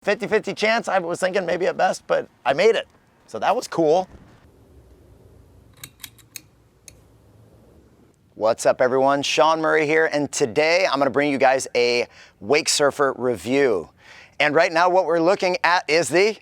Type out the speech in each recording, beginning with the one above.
50-50 chance, I was thinking maybe at best, but I made it. So that was cool. What's up everyone, Shaun Murray here, and today I'm gonna bring you guys a Wakesurfer review. And right now what we're looking at is the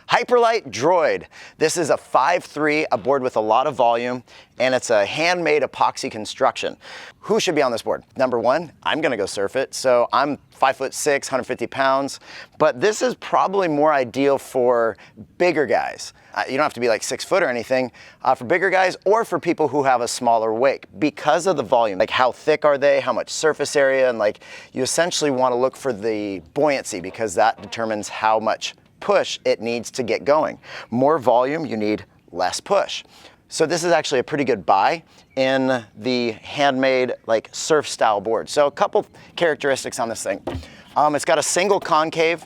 Hyperlite DROID. This is a 5'3", a board with a lot of volume, and it's a handmade epoxy construction. Who should be on this board? Number one, I'm gonna go surf it. So I'm 5'6", 150 pounds, but this is probably more ideal for bigger guys. You don't have to be like 6 foot or anything, for bigger guys or for people who have a smaller wake because of the volume. Like how thick are they, how much surface area, and like you essentially wanna look for the buoyancy because that determines how much push it needs to get going. More volume, you need less push. So this is actually a pretty good buy in the handmade like surf style board. So a couple characteristics on this thing. It's got a single concave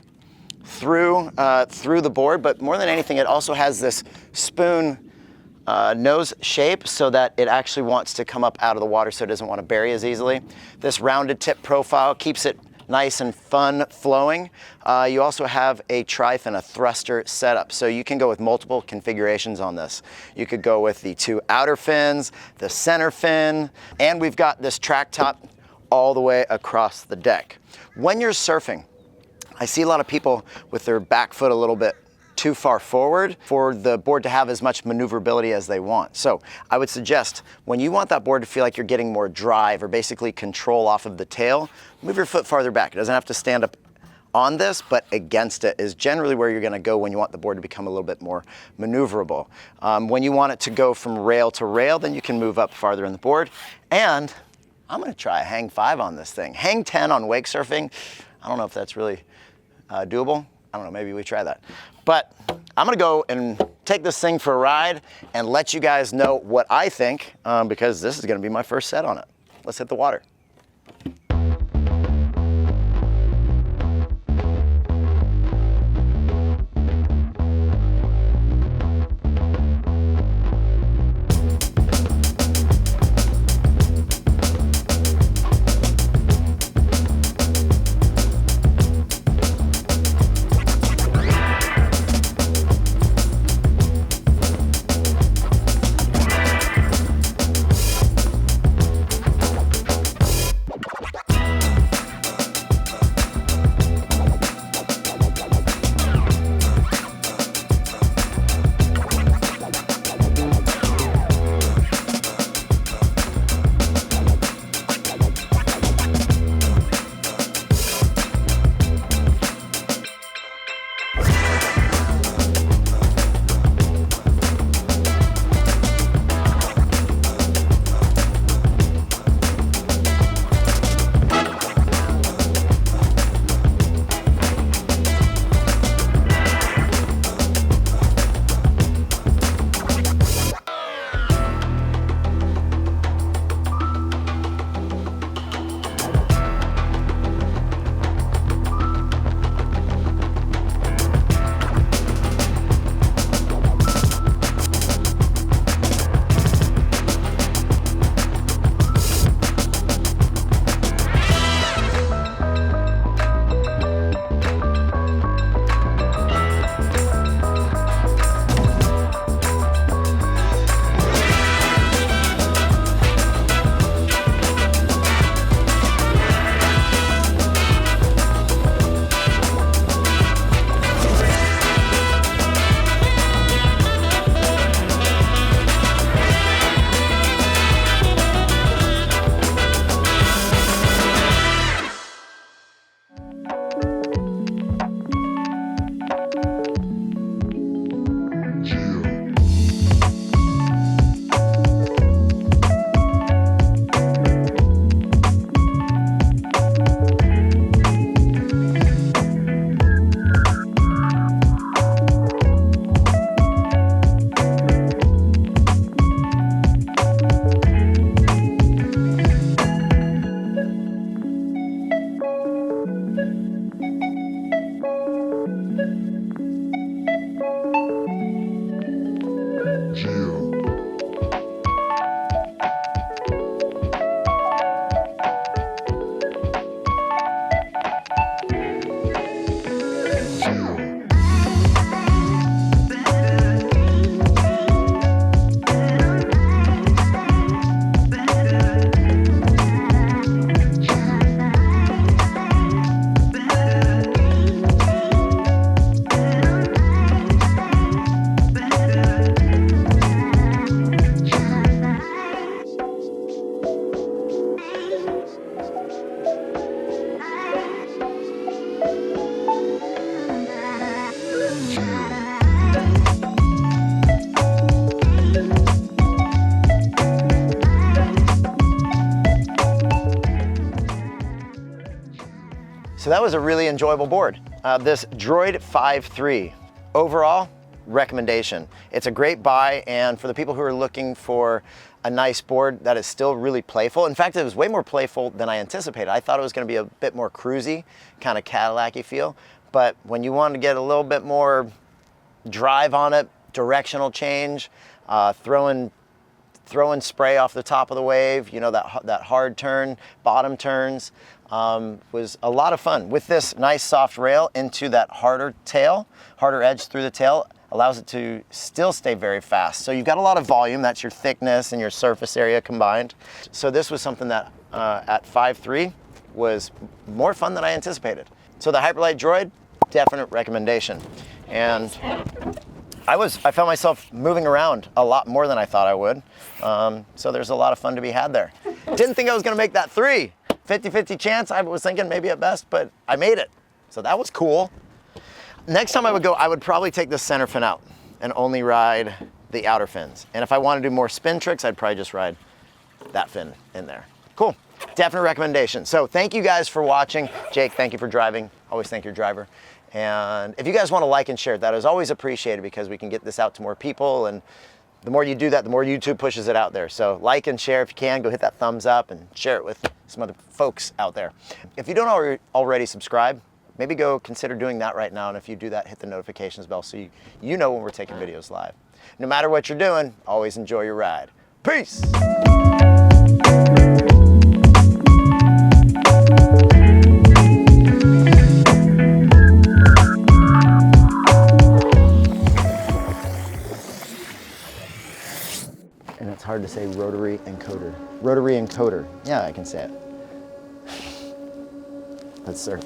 through the board, but more than anything, it also has this spoon nose shape so that it actually wants to come up out of the water so it doesn't want to bury as easily. This rounded tip profile keeps it nice and fun flowing. You also have a trife and a thruster setup, so you can go with multiple configurations on this. You could go with the 2 outer fins, the center fin, and we've got this track top all the way across the deck. When you're surfing, I see a lot of people with their back foot a little bit too far forward for the board to have as much maneuverability as they want. So I would suggest when you want that board to feel like you're getting more drive or basically control off of the tail, move your foot farther back. It doesn't have to stand up on this, but against it is generally where you're gonna go when you want the board to become a little bit more maneuverable. When you want it to go from rail to rail, then you can move up farther in the board. And I'm gonna try a hang 5 on this thing. Hang 10 on wake surfing, I don't know if that's really doable. I don't know, maybe we try that. But I'm gonna go and take this thing for a ride and let you guys know what I think, because this is gonna be my first set on it. Let's hit the water. that was a really enjoyable board. This DROID 5.3, overall, recommendation. It's a great buy, and for the people who are looking for a nice board that is still really playful. In fact, it was way more playful than I anticipated. I thought it was gonna be a bit more cruisy, kind of Cadillac-y feel, but when you want to get a little bit more drive on it, directional change, throwing spray off the top of the wave, you know, that hard turn, bottom turns, was a lot of fun. With this nice soft rail into that harder edge through the tail, allows it to still stay very fast. So you've got a lot of volume, that's your thickness and your surface area combined. So this was something that at 5.3 was more fun than I anticipated. So the Hyperlite DROID, definite recommendation. And I found myself moving around a lot more than I thought I would. So there's a lot of fun to be had there. Didn't think I was gonna make that 3. 50-50 chance, I was thinking maybe at best, but I made it. So that was cool. Next time I would probably take the center fin out and only ride the outer fins. And if I want to do more spin tricks, I'd probably just ride that fin in there. Cool, definite recommendation. So thank you guys for watching. Jake, thank you for driving. Always thank your driver. And if you guys want to like and share, that is always appreciated because we can get this out to more people, and the more you do that, the more YouTube pushes it out there. So like and share if you can, go hit that thumbs up and share it with some other folks out there. If you don't already subscribe, maybe go consider doing that right now. And if you do that, hit the notifications bell so you know when we're taking videos live. No matter what you're doing, always enjoy your ride. Peace. And it's hard to say rotary encoder. Rotary encoder. Yeah, I can say it. Let's surf.